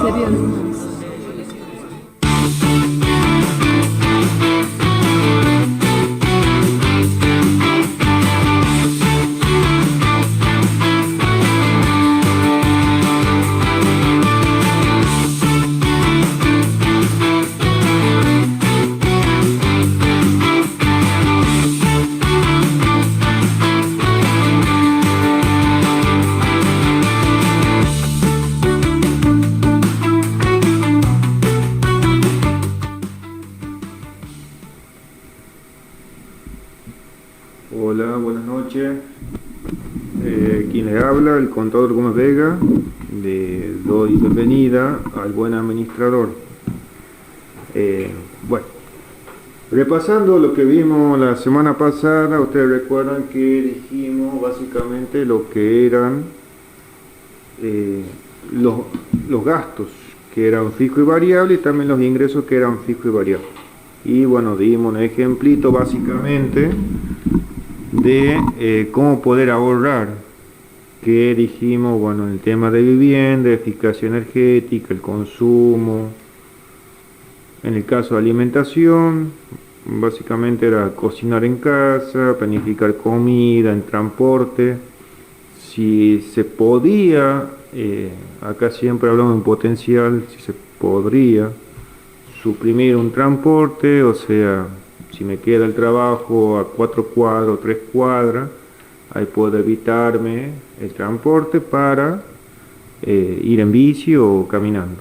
Sería de más. Hola, buenas noches. Quien le habla, el contador Gómez Vega. Le doy bienvenida al buen administrador. Bueno, repasando lo que vimos la semana pasada, ustedes recuerdan que dijimos básicamente lo que eran los gastos, que eran fijo y variable, y también los ingresos, que eran fijo y variable. Y bueno, dimos un ejemplito básicamente de cómo poder ahorrar, que dijimos, bueno, el tema de vivienda, eficacia energética, el consumo. En el caso de alimentación, básicamente era cocinar en casa, planificar comida, en transporte. Si se podía, acá siempre hablamos en potencial, si se podría suprimir un transporte, o sea, si me queda el trabajo a 4 cuadras o 3 cuadras, ahí puedo evitarme el transporte para ir en bici o caminando.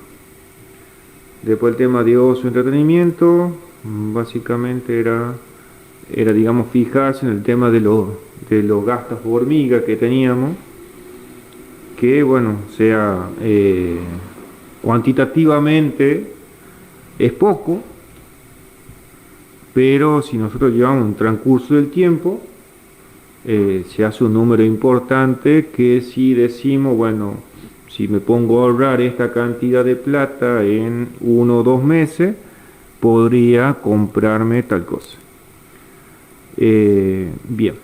Después el tema de ocio y entretenimiento, básicamente era digamos, fijarse en el tema de los gastos hormiga que teníamos, que bueno, sea cuantitativamente es poco, pero si nosotros llevamos un transcurso del tiempo, se hace un número importante, que si decimos, bueno, si me pongo a ahorrar esta cantidad de plata en 1 o 2 meses, podría comprarme tal cosa. Bien,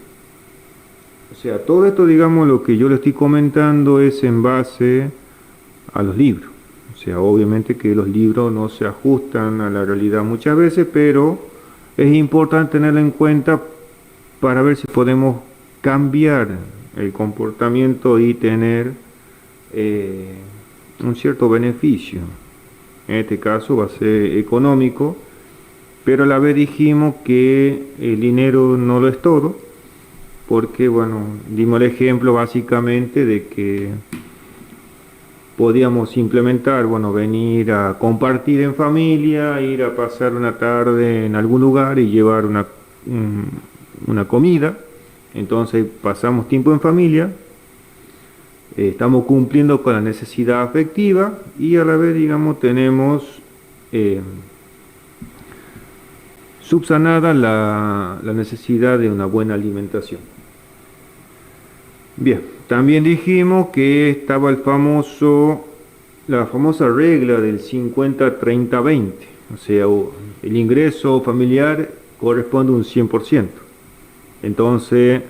o sea, todo esto, digamos, lo que yo le estoy comentando es en base a los libros. O sea, obviamente que los libros no se ajustan a la realidad muchas veces, pero es importante tenerlo en cuenta para ver si podemos cambiar el comportamiento y tener un cierto beneficio. En este caso va a ser económico, pero a la vez dijimos que el dinero no lo es todo, porque bueno, dimos el ejemplo básicamente de que podíamos implementar, bueno, venir a compartir en familia, ir a pasar una tarde en algún lugar y llevar una comida. Entonces pasamos tiempo en familia, estamos cumpliendo con la necesidad afectiva, y a la vez, digamos, tenemos subsanada la necesidad de una buena alimentación. Bien, también dijimos que estaba la famosa regla del 50-30-20, o sea, el ingreso familiar corresponde a un 100%. Entonces,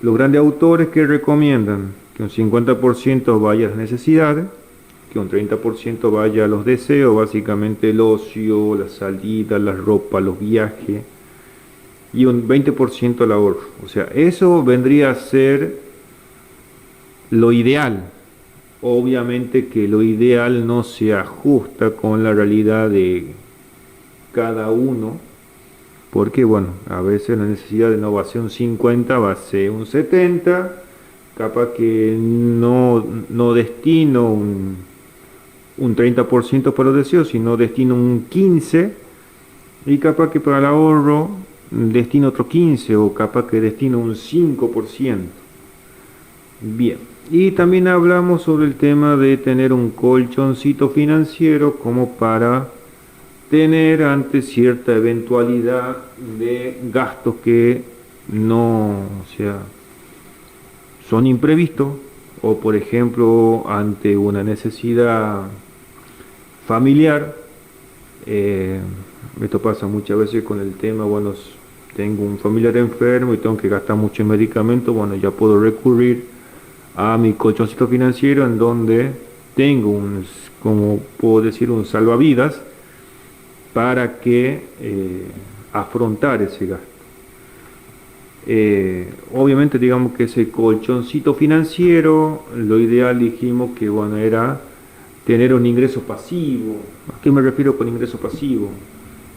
los grandes autores que recomiendan que un 50% vaya a las necesidades, que un 30% vaya a los deseos, básicamente el ocio, la salida, la ropa, los viajes, y un 20% al ahorro. O sea, eso vendría a ser lo ideal. Obviamente que lo ideal no se ajusta con la realidad de cada uno, porque bueno, a veces la necesidad de no va a ser un 50, va a ser un 70, capaz que no destino un 30% para los deseos, sino destino un 15%, y capaz que para el ahorro destino otro 15%, o capaz que destino un 5%. Bien, y también hablamos sobre el tema de tener un colchoncito financiero como para tener ante cierta eventualidad de gastos que no, o sea, son imprevistos, o por ejemplo ante una necesidad familiar. Esto pasa muchas veces con el tema, bueno, tengo un familiar enfermo y tengo que gastar mucho en medicamentos, bueno, ya puedo recurrir a mi colchoncito financiero en donde tengo un, como puedo decir, un salvavidas para que afrontar ese gasto. Obviamente digamos que ese colchoncito financiero, lo ideal dijimos que bueno era tener un ingreso pasivo. ¿A qué me refiero con ingreso pasivo?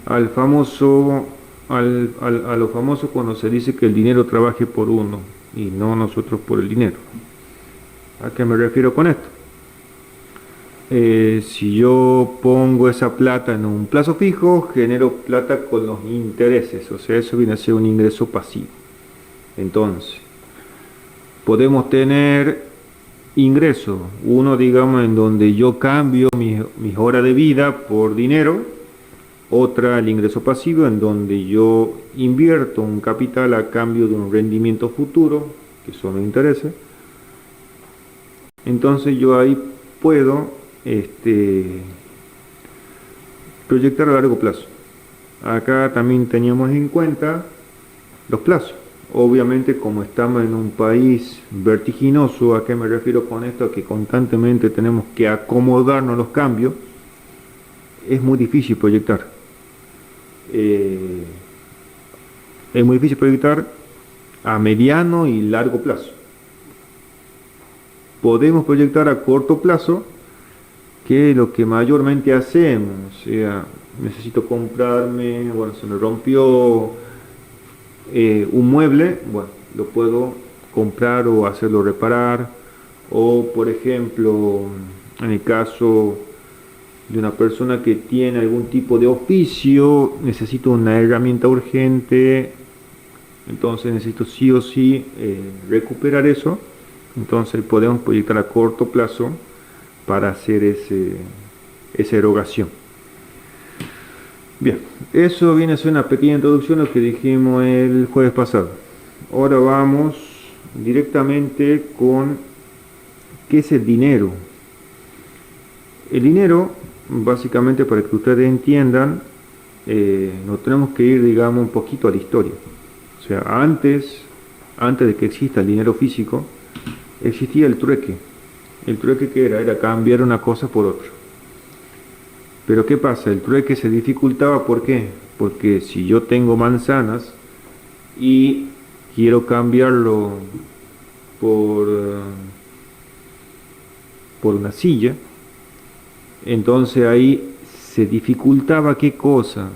Al famoso, a lo famoso cuando se dice que el dinero trabaje por uno y no nosotros por el dinero. ¿A qué me refiero con esto? Si yo pongo esa plata en un plazo fijo, genero plata con los intereses, o sea, eso viene a ser un ingreso pasivo. Entonces, podemos tener ingresos, uno digamos en donde yo cambio mis horas de vida por dinero, otra el ingreso pasivo en donde yo invierto un capital a cambio de un rendimiento futuro, que son los intereses. Entonces yo ahí puedo proyectar a largo plazo. Acá también teníamos en cuenta los plazos. Obviamente como estamos en un país vertiginoso, ¿a qué me refiero con esto? A que constantemente tenemos que acomodarnos a los cambios, es muy difícil proyectar. Es muy difícil proyectar a mediano y largo plazo. Podemos proyectar a corto plazo, que es lo que mayormente hacemos, o sea, necesito comprarme, bueno, se me rompió un mueble, bueno, lo puedo comprar o hacerlo reparar, o por ejemplo, en el caso de una persona que tiene algún tipo de oficio, necesito una herramienta urgente, entonces necesito sí o sí recuperar eso, entonces podemos proyectar a corto plazo para hacer esa erogación. Bien, eso viene a ser una pequeña introducción a lo que dijimos el jueves pasado. Ahora vamos directamente con qué es el dinero. El dinero, básicamente para que ustedes entiendan, nos tenemos que ir, digamos, un poquito a la historia. O sea, antes de que exista el dinero físico, existía el trueque. El trueque que era cambiar una cosa por otra. Pero ¿qué pasa? El trueque se dificultaba, ¿por qué? Porque si yo tengo manzanas y quiero cambiarlo por una silla, entonces ahí se dificultaba ¿qué cosa?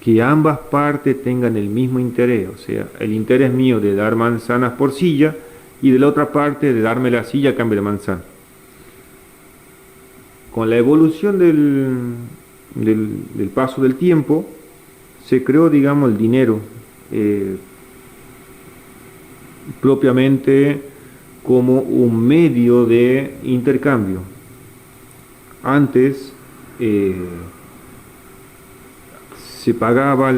Que ambas partes tengan el mismo interés, o sea, el interés mío de dar manzanas por silla y de la otra parte de darme la silla a cambio de manzana. Con la evolución del paso del tiempo, se creó, digamos, el dinero propiamente como un medio de intercambio. Antes se pagaba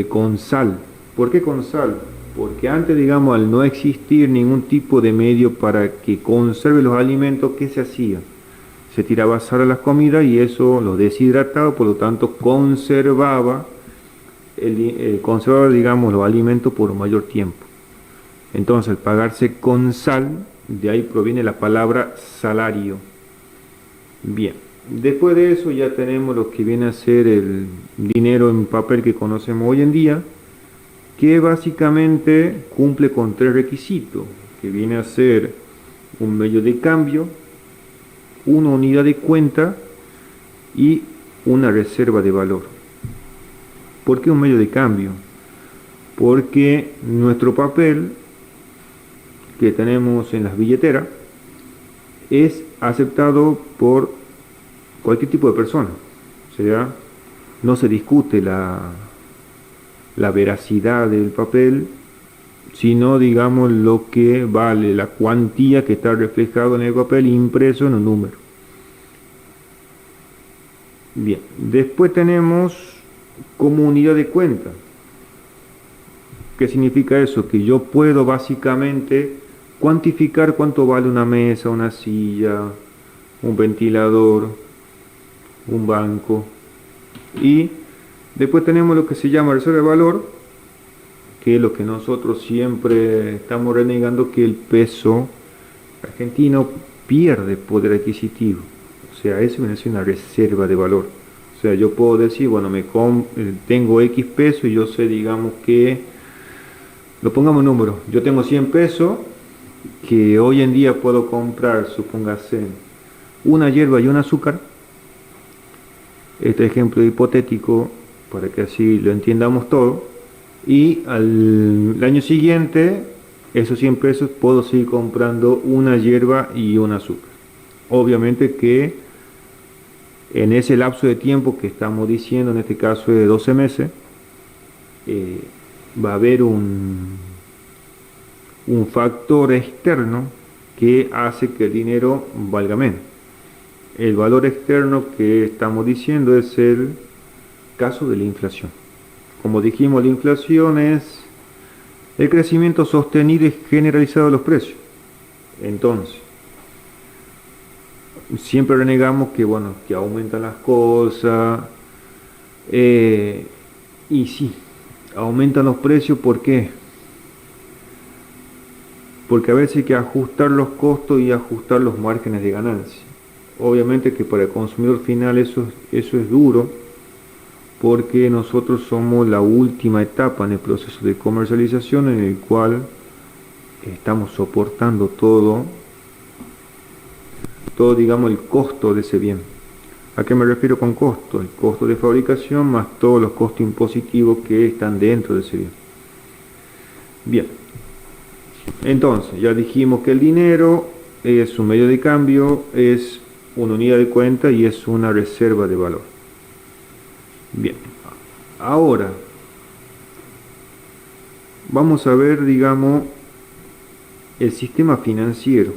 con sal. ¿Por qué con sal? Porque antes, digamos, al no existir ningún tipo de medio para que conserve los alimentos, ¿qué se hacía? Se tiraba sal a las comidas y eso lo deshidrataba, por lo tanto conservaba, digamos, los alimentos por un mayor tiempo. Entonces, al pagarse con sal, de ahí proviene la palabra salario. Bien, después de eso ya tenemos lo que viene a ser el dinero en papel que conocemos hoy en día, que básicamente cumple con tres requisitos, que viene a ser un medio de cambio, una unidad de cuenta y una reserva de valor. ¿Por qué un medio de cambio? Porque nuestro papel que tenemos en las billeteras es aceptado por cualquier tipo de persona. O sea, no se discute la veracidad del papel, sino, digamos, lo que vale, la cuantía que está reflejado en el papel impreso en un número. Bien, después tenemos como unidad de cuenta. ¿Qué significa eso? Que yo puedo básicamente cuantificar cuánto vale una mesa, una silla, un ventilador, un banco. Y después tenemos lo que se llama reserva de valor, que lo que nosotros siempre estamos renegando, que el peso argentino pierde poder adquisitivo. O sea, eso viene a ser una reserva de valor. O sea, yo puedo decir, bueno, tengo X peso y yo sé, digamos que, lo pongamos en número, yo tengo 100 pesos que hoy en día puedo comprar, supóngase, una hierba y un azúcar. Este ejemplo hipotético, para que así lo entiendamos todo. Y al año siguiente, esos 100 pesos puedo seguir comprando una hierba y un azúcar. Obviamente que en ese lapso de tiempo que estamos diciendo, en este caso de 12 meses, va a haber un factor externo que hace que el dinero valga menos. El valor externo que estamos diciendo es el caso de la inflación. Como dijimos, la inflación es el crecimiento sostenido y generalizado de los precios. Entonces, siempre renegamos que, bueno, que aumentan las cosas, y sí, aumentan los precios. ¿Por qué? Porque a veces hay que ajustar los costos y ajustar los márgenes de ganancia. Obviamente que para el consumidor final eso es duro, porque nosotros somos la última etapa en el proceso de comercialización, en el cual estamos soportando todo, digamos, el costo de ese bien. ¿A qué me refiero con costo? El costo de fabricación más todos los costos impositivos que están dentro de ese bien. Bien, entonces ya dijimos que el dinero es un medio de cambio, es una unidad de cuenta y es una reserva de valor. Bien, ahora vamos a ver, digamos, el sistema financiero.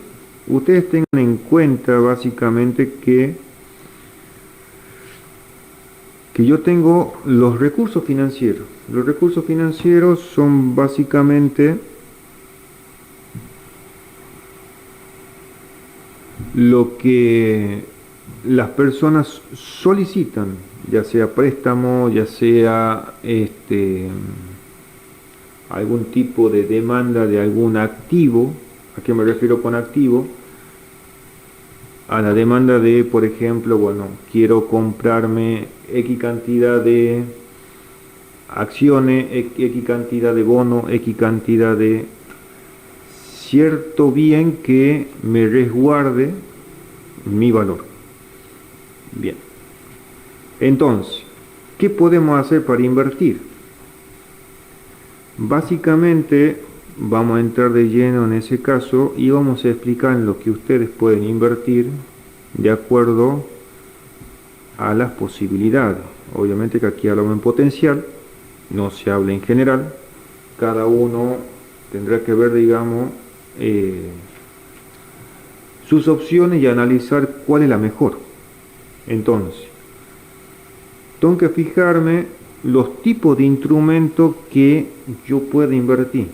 Ustedes tengan en cuenta básicamente que yo tengo los recursos financieros. Los recursos financieros son básicamente lo que las personas solicitan, ya sea préstamo, ya sea algún tipo de demanda de algún activo. ¿A qué me refiero con activo? A la demanda de, por ejemplo, bueno, quiero comprarme X cantidad de acciones, X cantidad de bonos, X cantidad de cierto bien que me resguarde mi valor. Bien. Entonces, ¿qué podemos hacer para invertir? Básicamente, vamos a entrar de lleno en ese caso y vamos a explicar en lo que ustedes pueden invertir de acuerdo a las posibilidades. Obviamente que aquí hablamos en potencial, no se habla en general. Cada uno tendrá que ver, digamos, sus opciones y analizar cuál es la mejor. Entonces, tengo que fijarme los tipos de instrumentos que yo puedo invertir.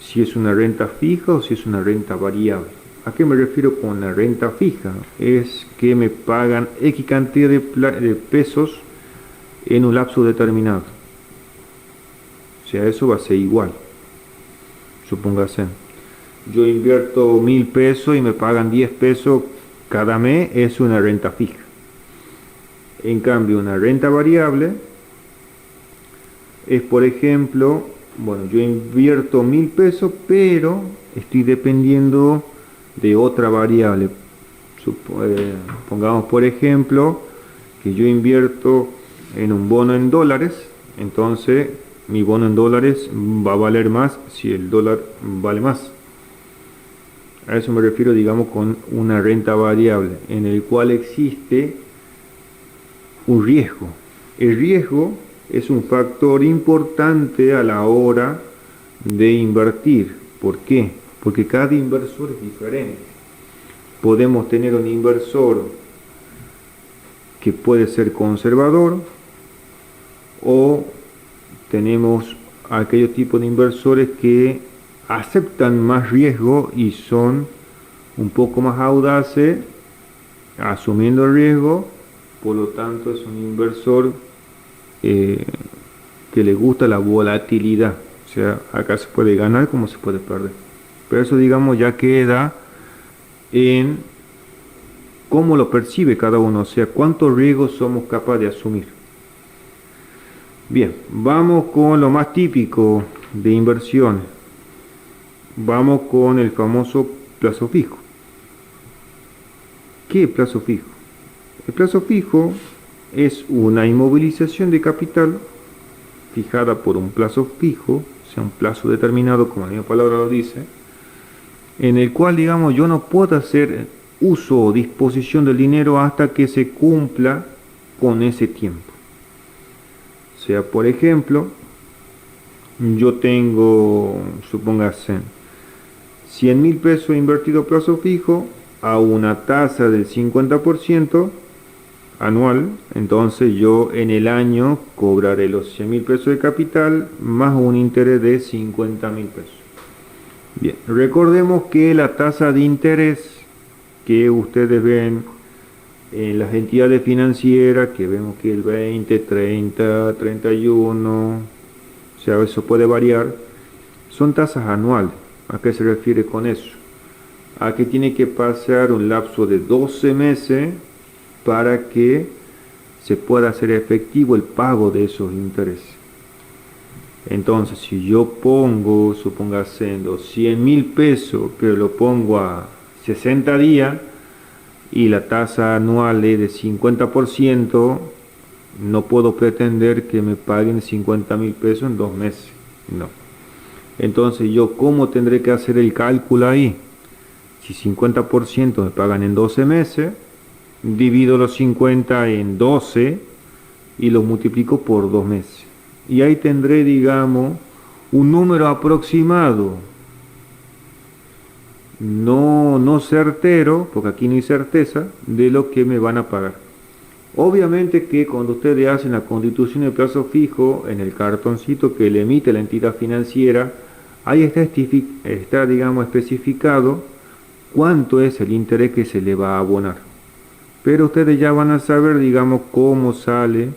Si es una renta fija o si es una renta variable. ¿A qué me refiero con la renta fija? Es que me pagan X cantidad de pesos en un lapso determinado. O sea, eso va a ser igual. Supóngase, yo invierto 1000 pesos y me pagan 10 pesos cada mes, es una renta fija. En cambio, una renta variable es, por ejemplo, bueno, yo invierto 1000 pesos, pero estoy dependiendo de otra variable. Pongamos, por ejemplo, que yo invierto en un bono en dólares, entonces mi bono en dólares va a valer más si el dólar vale más. A eso me refiero, digamos, con una renta variable, en el cual existe un riesgo. El riesgo es un factor importante a la hora de invertir. ¿Por qué? Porque cada inversor es diferente. Podemos tener un inversor que puede ser conservador, o tenemos aquellos tipos de inversores que aceptan más riesgo y son un poco más audaces asumiendo el riesgo. Por lo tanto, es un inversor que le gusta la volatilidad. O sea, acá se puede ganar como se puede perder. Pero eso, digamos, ya queda en cómo lo percibe cada uno, o sea, cuántos riesgos somos capaces de asumir. Bien, vamos con lo más típico de inversión. Vamos con el famoso plazo fijo. ¿Qué es plazo fijo? El plazo fijo es una inmovilización de capital fijada por un plazo fijo, o sea, un plazo determinado, como la misma palabra lo dice, en el cual, digamos, yo no puedo hacer uso o disposición del dinero hasta que se cumpla con ese tiempo. O sea, por ejemplo, yo tengo, supóngase, 100.000 pesos invertido a plazo fijo a una tasa del 50% anual, entonces yo en el año cobraré los 100.000 pesos de capital más un interés de 50.000 pesos. Bien, recordemos que la tasa de interés que ustedes ven en las entidades financieras, que vemos que el 20, 30, 31, o sea, eso puede variar, son tasas anuales. ¿A qué se refiere con eso? A que tiene que pasar un lapso de 12 meses para que se pueda hacer efectivo el pago de esos intereses. Entonces, si yo pongo, supóngase, 100.000 pesos, pero lo pongo a 60 días y la tasa anual es de 50%, no puedo pretender que me paguen 50.000 pesos en 2 meses. No. Entonces, yo, ¿cómo tendré que hacer el cálculo ahí? Si 50% me pagan en 12 meses, divido los 50 en 12 y los multiplico por 2 meses. Y ahí tendré, digamos, un número aproximado, no certero, porque aquí no hay certeza, de lo que me van a pagar. Obviamente que cuando ustedes hacen la constitución de plazo fijo, en el cartoncito que le emite la entidad financiera, ahí está, digamos, especificado cuánto es el interés que se le va a abonar. Pero ustedes ya van a saber, digamos, cómo sale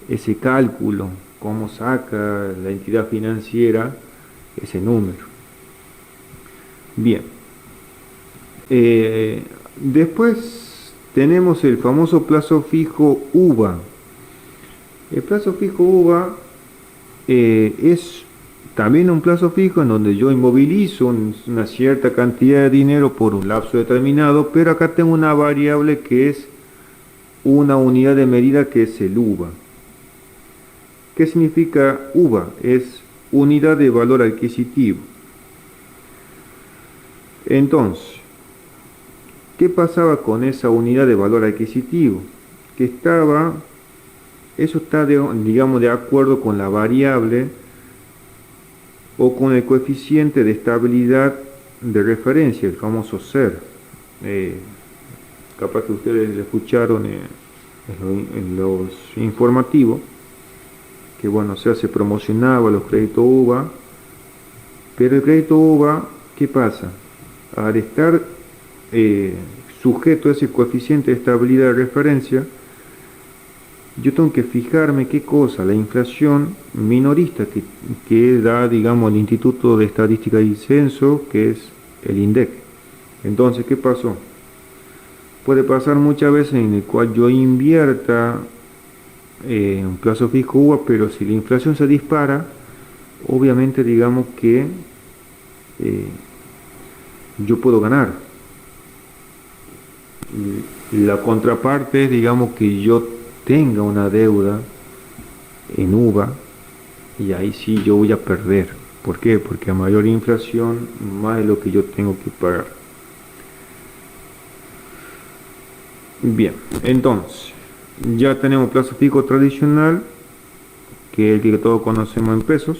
ese cálculo, cómo saca la entidad financiera ese número. Bien. Después tenemos el famoso plazo fijo UVA. El plazo fijo UVA es también un plazo fijo en donde yo inmovilizo una cierta cantidad de dinero por un lapso determinado, pero acá tengo una variable que es una unidad de medida que es el UVA. ¿Qué significa UVA? Es unidad de valor adquisitivo. Entonces, ¿qué pasaba con esa unidad de valor adquisitivo? Que eso está, digamos, de acuerdo con la variable o con el coeficiente de estabilidad de referencia, el famoso SER. Capaz que ustedes lo escucharon en los informativos, que bueno, se promocionaba los créditos UVA, pero el crédito UVA, ¿qué pasa? Al estar sujeto a ese coeficiente de estabilidad de referencia, yo tengo que fijarme qué cosa, la inflación minorista que da, digamos, el Instituto de Estadística y Censo, que es el INDEC. Entonces, ¿qué pasó? Puede pasar muchas veces en el cual yo invierta un plazo fijo UVA, pero si la inflación se dispara, obviamente, digamos que yo puedo ganar. La contraparte es, digamos, que yo tenga una deuda en UVA y ahí sí yo voy a perder. ¿Por qué? Porque a mayor inflación, más es lo que yo tengo que pagar. Bien, entonces, ya tenemos plazo fijo tradicional, que es el que todos conocemos en pesos,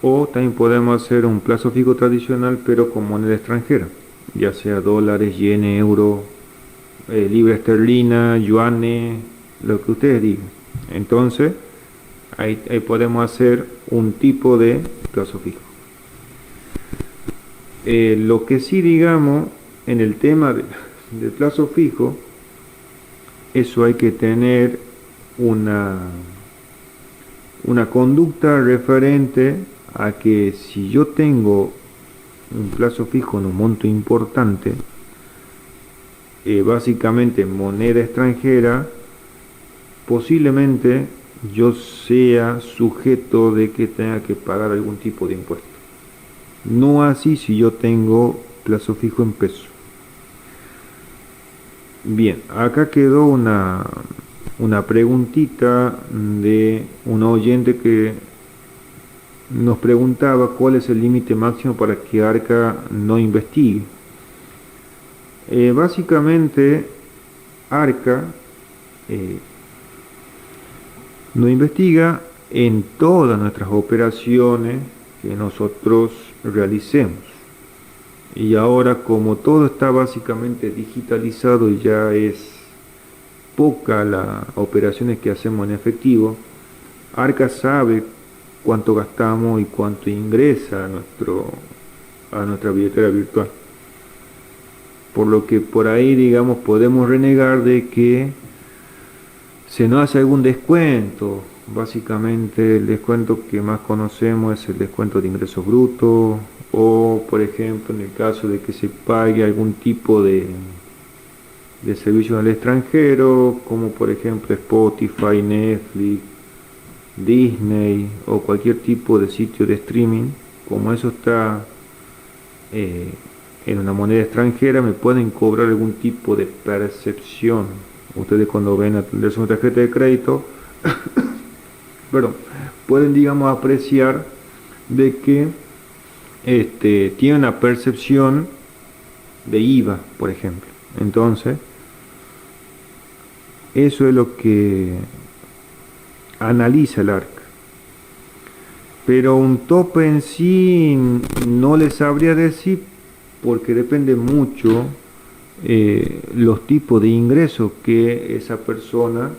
o también podemos hacer un plazo fijo tradicional, pero con moneda extranjera, ya sea dólares, yenes, euro, libra esterlina, yuanes, lo que ustedes digan. Entonces, ahí podemos hacer un tipo de plazo fijo. Lo que sí, digamos, en el tema del plazo fijo, eso hay que tener una conducta referente a que si yo tengo un plazo fijo en un monto importante, básicamente moneda extranjera, posiblemente yo sea sujeto de que tenga que pagar algún tipo de impuesto. No así si yo tengo plazo fijo en pesos. Bien, acá quedó una preguntita de un oyente que nos preguntaba cuál es el límite máximo para que Arca no investigue. Básicamente, Arca no investiga en todas nuestras operaciones que nosotros realicemos. Y ahora, como todo está básicamente digitalizado y ya es poca las operaciones que hacemos en efectivo, Arca sabe cuánto gastamos y cuánto ingresa a nuestra billetera virtual. Por lo que por ahí, digamos, podemos renegar de que se nos hace algún descuento. Básicamente el descuento que más conocemos es el descuento de ingresos brutos, o por ejemplo en el caso de que se pague algún tipo de servicios al extranjero, como por ejemplo Spotify, Netflix, Disney o cualquier tipo de sitio de streaming. Como eso está en una moneda extranjera, me pueden cobrar algún tipo de percepción. Ustedes cuando ven atenderse una tarjeta de crédito perdón, pueden, digamos, apreciar de que tiene una percepción de IVA, por ejemplo. Entonces, eso es lo que analiza el ARC. Pero un tope en sí no les sabría decir, porque depende mucho los tipos de ingresos que esa persona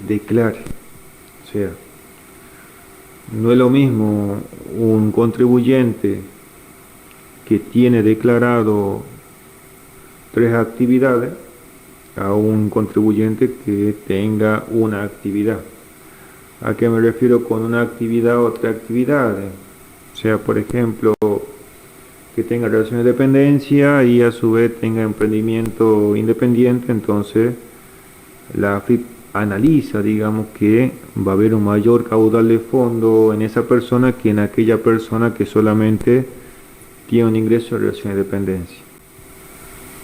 declare. O sea, no es lo mismo un contribuyente que tiene declarado 3 actividades a un contribuyente que tenga una actividad. ¿A qué me refiero con una actividad o 3 actividades? O sea, por ejemplo, que tenga relaciones de dependencia y a su vez tenga emprendimiento independiente. Entonces la AFIP analiza, digamos, que va a haber un mayor caudal de fondo en esa persona que en aquella persona que solamente tiene un ingreso de relaciones de dependencia.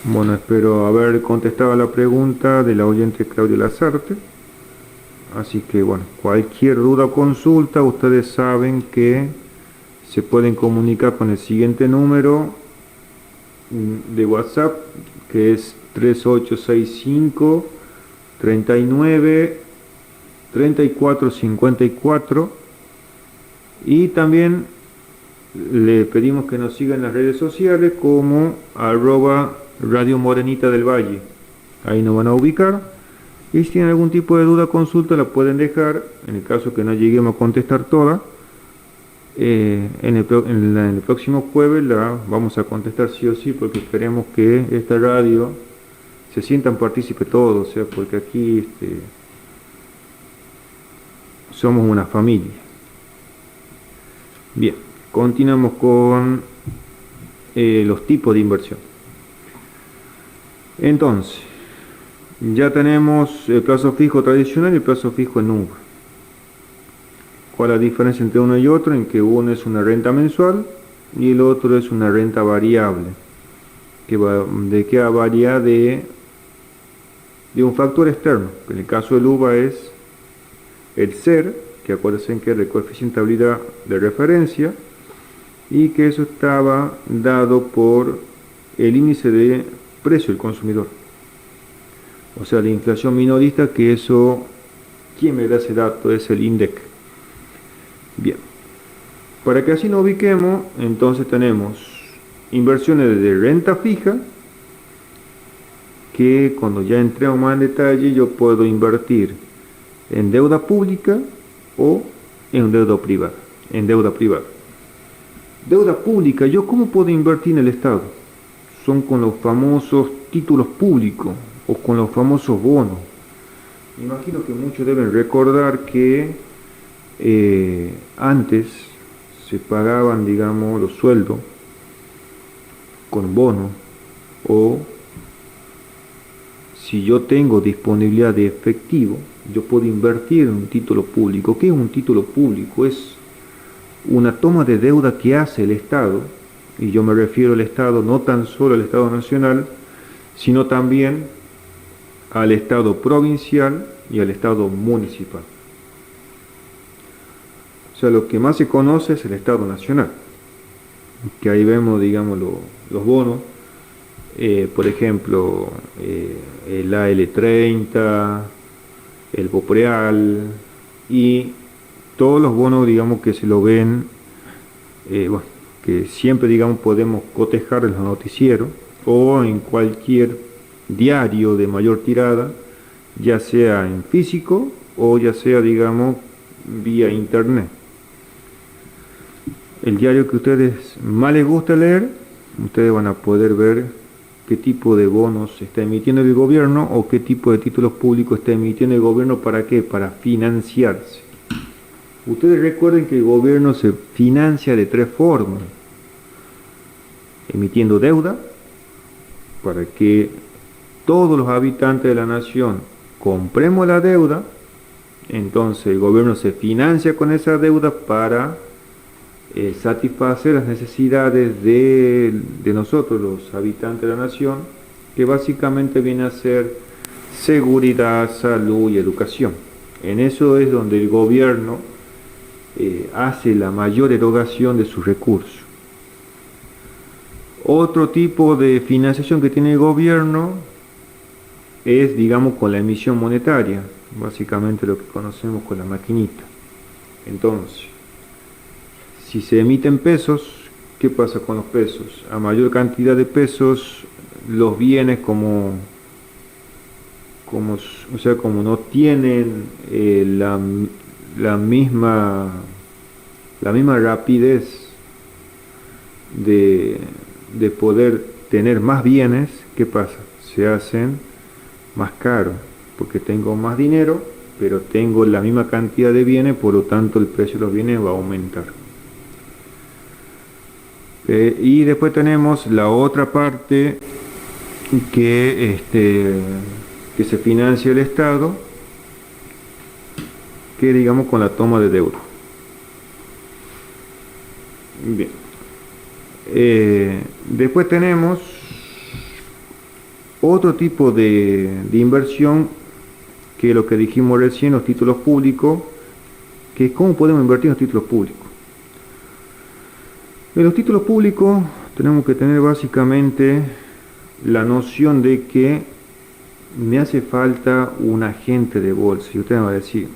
Bueno, espero haber contestado a la pregunta de la oyente Claudia Lazarte. Así que bueno, cualquier duda o consulta, ustedes saben que se pueden comunicar con el siguiente número de WhatsApp, que es 3865 39 34 54, y también le pedimos que nos sigan en las redes sociales como @Radio Morenita del Valle. Ahí nos van a ubicar, y si tienen algún tipo de duda o consulta la pueden dejar. En el caso que no lleguemos a contestar todas, en el próximo jueves la vamos a contestar sí o sí, porque queremos que esta radio se sientan partícipes todos, o sea, porque aquí somos una familia. Bien, continuamos con los tipos de inversión. Entonces, ya tenemos el plazo fijo tradicional y el plazo fijo en nube. ¿Cuál es la diferencia entre uno y otro? En que uno es una renta mensual y el otro es una renta variable, ¿de qué varía? De un factor externo, que en el caso del UVA es el SER, que acuérdense que es el coeficiente de habilidad de referencia, y que eso estaba dado por el índice de precio del consumidor, o sea, la inflación minorista, que eso, ¿quién me da ese dato? Es el INDEC. Bien, para que así nos ubiquemos, entonces tenemos inversiones de renta fija, que cuando ya entremos más en detalle yo puedo invertir en deuda pública o en deuda privada. Deuda pública, ¿yo cómo puedo invertir en el Estado? Son con los famosos títulos públicos o con los famosos bonos. Imagino que muchos deben recordar que antes se pagaban, digamos, los sueldos con bono, o si yo tengo disponibilidad de efectivo, yo puedo invertir en un título público. ¿Qué es un título público? Es una toma de deuda que hace el Estado, y yo me refiero al Estado, no tan solo al Estado nacional, sino también al Estado provincial y al Estado municipal. O sea, lo que más se conoce es el Estado nacional, que ahí vemos, digamos, los bonos, por ejemplo, el AL30, el BOPREAL, y todos los bonos, digamos, que se lo ven, bueno, que siempre, digamos, podemos cotejar en los noticieros o en cualquier diario de mayor tirada, ya sea en físico o ya sea, digamos, vía internet. El diario que a ustedes más les gusta leer, ustedes van a poder ver qué tipo de bonos está emitiendo el gobierno o qué tipo de títulos públicos está emitiendo el gobierno. ¿Para qué? Para financiarse. Ustedes recuerden que el gobierno se financia de tres formas: emitiendo deuda, para que todos los habitantes de la nación compremos la deuda, entonces el gobierno se financia con esa deuda para satisfacer las necesidades de nosotros, los habitantes de la nación, que básicamente viene a ser seguridad, salud y educación. En eso es donde el gobierno hace la mayor erogación de sus recursos. Otro tipo de financiación que tiene el gobierno es, digamos, con la emisión monetaria, básicamente lo que conocemos con la maquinita. Entonces, si se emiten pesos, ¿qué pasa con los pesos? A mayor cantidad de pesos, los bienes como no tienen la misma rapidez de poder tener más bienes, ¿qué pasa? Se hacen más caros, porque tengo más dinero, pero tengo la misma cantidad de bienes, por lo tanto el precio de los bienes va a aumentar. Y después tenemos la otra parte que se financia el Estado, que digamos con la toma de deuda. Bien. Después tenemos otro tipo de inversión, que es lo que dijimos recién, los títulos públicos, que es cómo podemos invertir en los títulos públicos. En los títulos públicos tenemos que tener básicamente la noción de que me hace falta un agente de bolsa. Y usted me va a decir,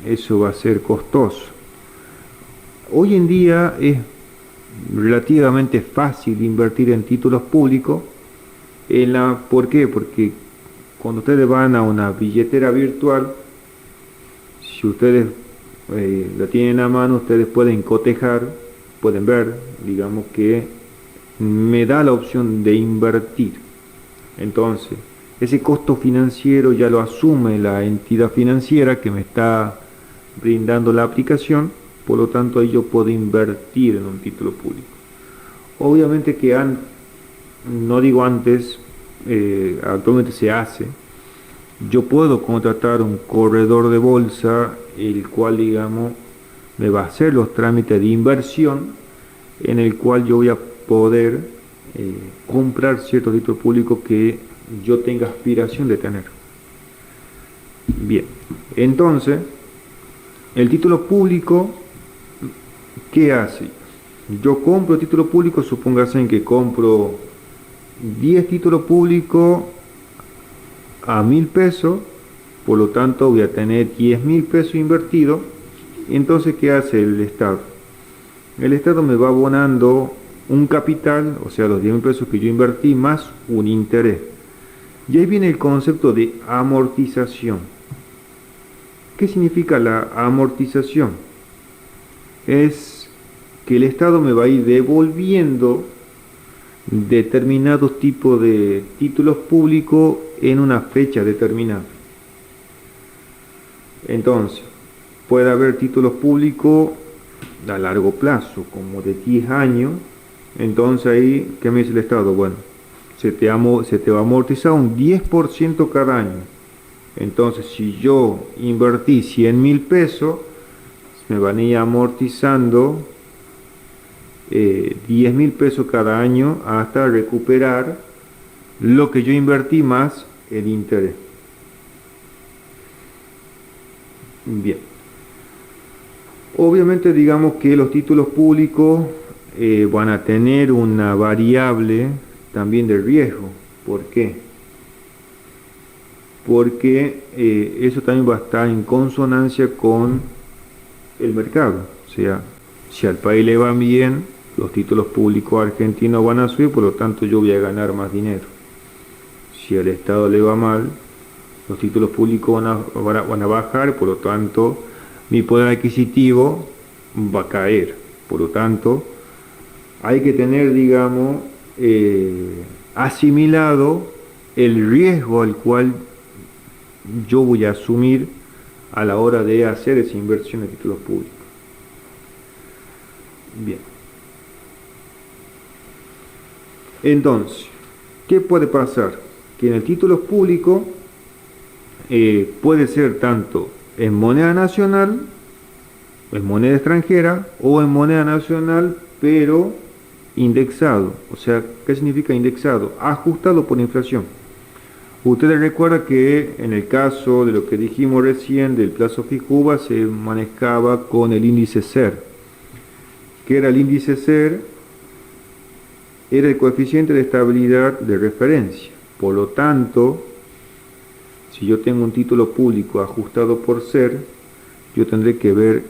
eso va a ser costoso. Hoy en día es relativamente fácil invertir en títulos públicos. ¿Por qué? Porque cuando ustedes van a una billetera virtual, si ustedes la tienen a mano, ustedes pueden cotejar, pueden ver, digamos, que me da la opción de invertir. Entonces, ese costo financiero ya lo asume la entidad financiera que me está brindando la aplicación, por lo tanto ahí yo puedo invertir en un título público. Obviamente que no digo antes, actualmente se hace, yo puedo contratar un corredor de bolsa, el cual, digamos, me va a hacer los trámites de inversión, en el cual yo voy a poder comprar ciertos títulos públicos que yo tenga aspiración de tener. Bien, entonces, el título público, ¿qué hace? Yo compro título público, supóngase en que compro 10 títulos públicos a 1.000 pesos, por lo tanto voy a tener 10.000 pesos invertidos. Entonces, ¿qué hace el Estado? El Estado me va abonando un capital, o sea, los 10.000 pesos que yo invertí, más un interés. Y ahí viene el concepto de amortización. ¿Qué significa la amortización? Es que el Estado me va a ir devolviendo determinados tipos de títulos públicos en una fecha determinada. Entonces, puede haber títulos públicos a largo plazo, como de 10 años. Entonces ahí, ¿qué me dice el Estado? Bueno, se te va a amortizar un 10% cada año. Entonces, si yo invertí 100.000 pesos, me van a ir amortizando 10.000 pesos cada año hasta recuperar lo que yo invertí más el interés. Bien. Obviamente, digamos que los títulos públicos van a tener una variable también de riesgo. ¿Por qué? Porque eso también va a estar en consonancia con el mercado. O sea, si al país le va bien, los títulos públicos argentinos van a subir, por lo tanto yo voy a ganar más dinero. Si al Estado le va mal, los títulos públicos van a bajar, por lo tanto mi poder adquisitivo va a caer. Por lo tanto, hay que tener, digamos, asimilado el riesgo al cual yo voy a asumir a la hora de hacer esa inversión en títulos públicos. Bien. Entonces, ¿qué puede pasar? Que en el título público puede ser tanto en moneda nacional, en moneda extranjera o en moneda nacional, pero indexado. O sea, ¿qué significa indexado? Ajustado por inflación. Ustedes recuerdan que en el caso de lo que dijimos recién del plazo FIJUBA se manejaba con el índice SER. ¿Qué era el índice SER? Era el coeficiente de estabilidad de referencia. Por lo tanto, si yo tengo un título público ajustado por SER, yo tendré que ver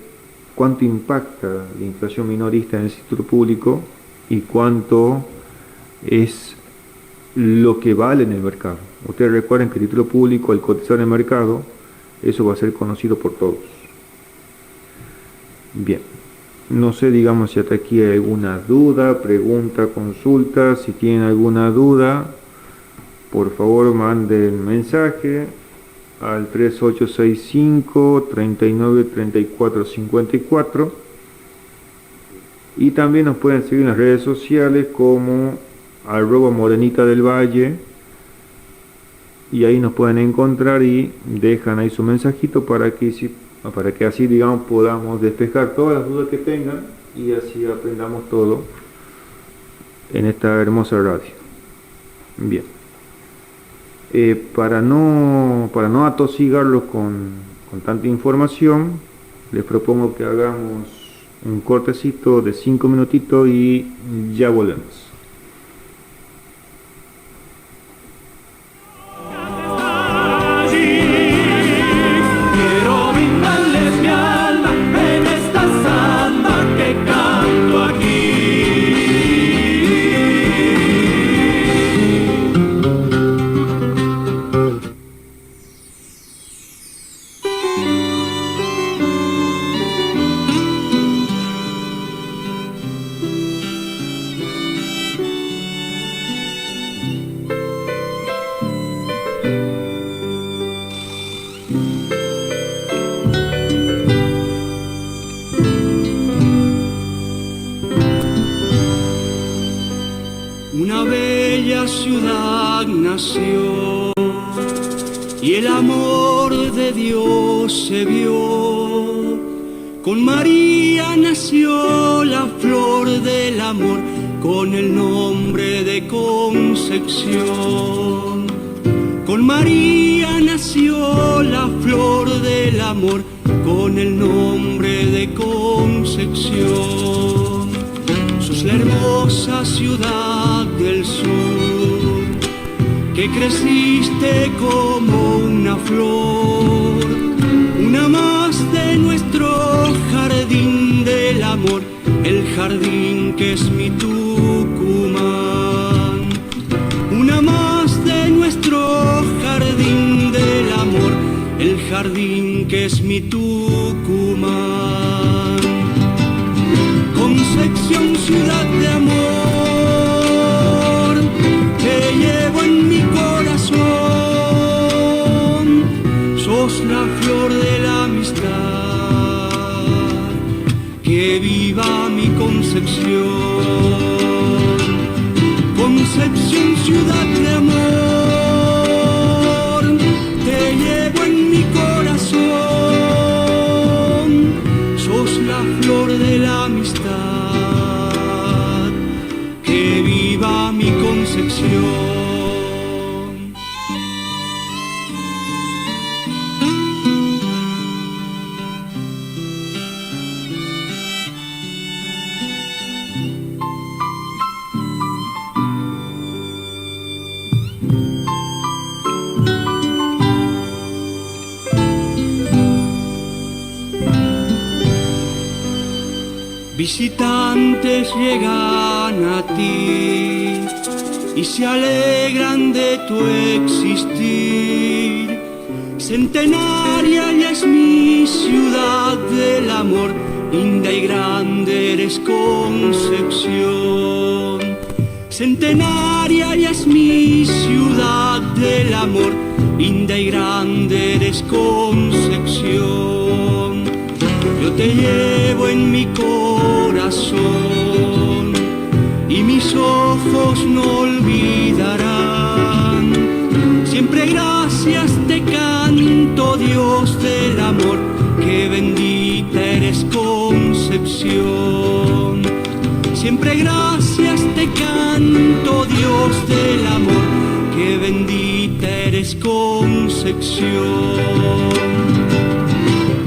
cuánto impacta la inflación minorista en ese título público y cuánto es lo que vale en el mercado. Ustedes recuerden que el título público, al cotizar en el mercado, eso va a ser conocido por todos. Bien, no sé, digamos, si hasta aquí hay alguna duda, pregunta, consulta. Si tienen alguna duda, por favor manden mensaje al 3865 39 34 54 y también nos pueden seguir en las redes sociales como @Morenita del Valle, y ahí nos pueden encontrar y dejan ahí su mensajito para que así, digamos, podamos despejar todas las dudas que tengan y así aprendamos todo en esta hermosa radio. Bien. Para no atosigarlos con tanta información, les propongo que hagamos un cortecito de 5 minutitos y ya volvemos. Una bella ciudad nació y el amor de Dios se vio. Con María nació la flor del amor, con el nombre de Concepción. Con María nació la flor del amor, con el nombre de Concepción. Sos la hermosa ciudad del sur, que creciste como una flor, una más de nuestro jardín del amor, el jardín que es mi Tucumán. Una más de nuestro jardín del amor, el jardín que es mi Tucumán. Concepción, ciudad de amor, te llevo en mi corazón. Sos la flor de la Concepción, ciudad de amor, te llevo en mi corazón, sos la flor de la amistad, que viva mi Concepción. Visitantes llegan a ti y se alegran de tu existir. Centenaria ya es mi ciudad del amor, linda y grande eres Concepción. Centenaria ya es mi ciudad del amor, linda y grande eres Concepción. Yo te llevo en mi corazón y mis ojos no olvidarán. Siempre gracias te canto, Dios del amor, que bendita eres Concepción. Siempre gracias te canto, Dios del amor, que bendita eres Concepción.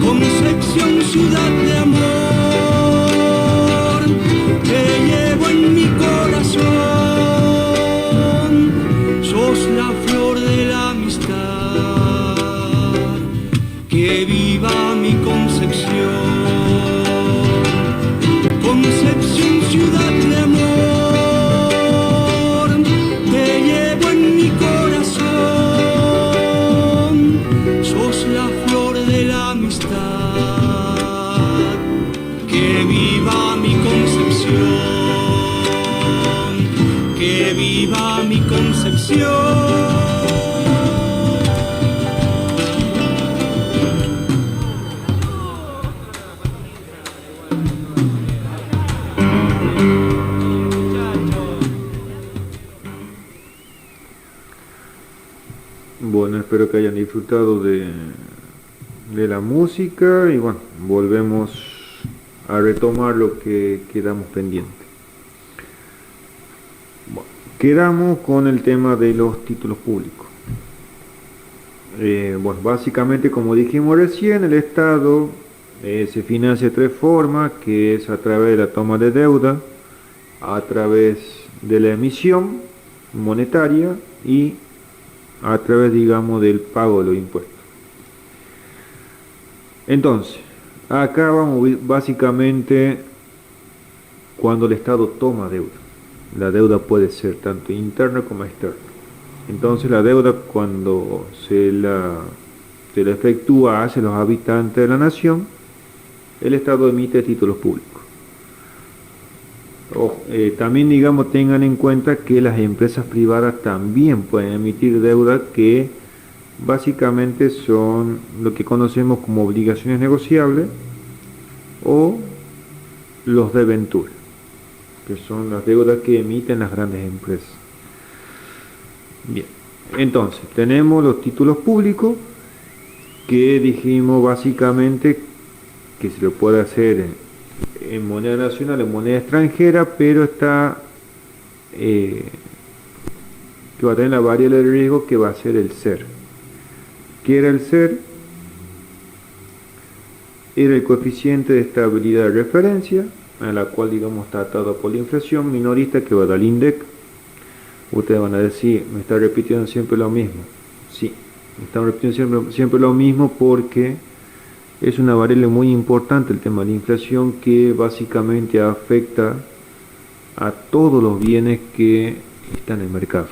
Concepción, ciudad de amor, te llevo en mi corazón, sos la flor de la amistad, que viva mi Concepción. Concepción, ciudad de amor, te llevo en mi corazón, sos la flor de la amistad, que viva mi Concepción, que viva mi Concepción. Bueno, espero que hayan disfrutado de la música y bueno, volvemos a retomar lo que quedamos pendiente. Bueno, quedamos con el tema de los títulos públicos. Bueno, básicamente, como dijimos recién, el Estado se financia de tres formas, que es a través de la toma de deuda, a través de la emisión monetaria y a través, digamos, del pago de los impuestos. Entonces, acá vamos básicamente cuando el Estado toma deuda. La deuda puede ser tanto interna como externa. Entonces, la deuda, cuando se la efectúa hacia los habitantes de la nación, el Estado emite títulos públicos. También, digamos, tengan en cuenta que las empresas privadas también pueden emitir deuda, que básicamente son lo que conocemos como obligaciones negociables o los debentures, que son las deudas que emiten las grandes empresas. Bien, entonces tenemos los títulos públicos, que dijimos básicamente que se lo puede hacer en moneda nacional, en moneda extranjera, pero está que va a tener la variable de riesgo que va a ser el SER. ¿Qué era el SER? Era el coeficiente de estabilidad de referencia, a la cual, digamos, está atado por la inflación minorista, que va a dar el INDEC. Ustedes van a decir, me está repitiendo siempre lo mismo. Sí, me están repitiendo siempre lo mismo, porque es una variable muy importante el tema de la inflación, que básicamente afecta a todos los bienes que están en el mercado.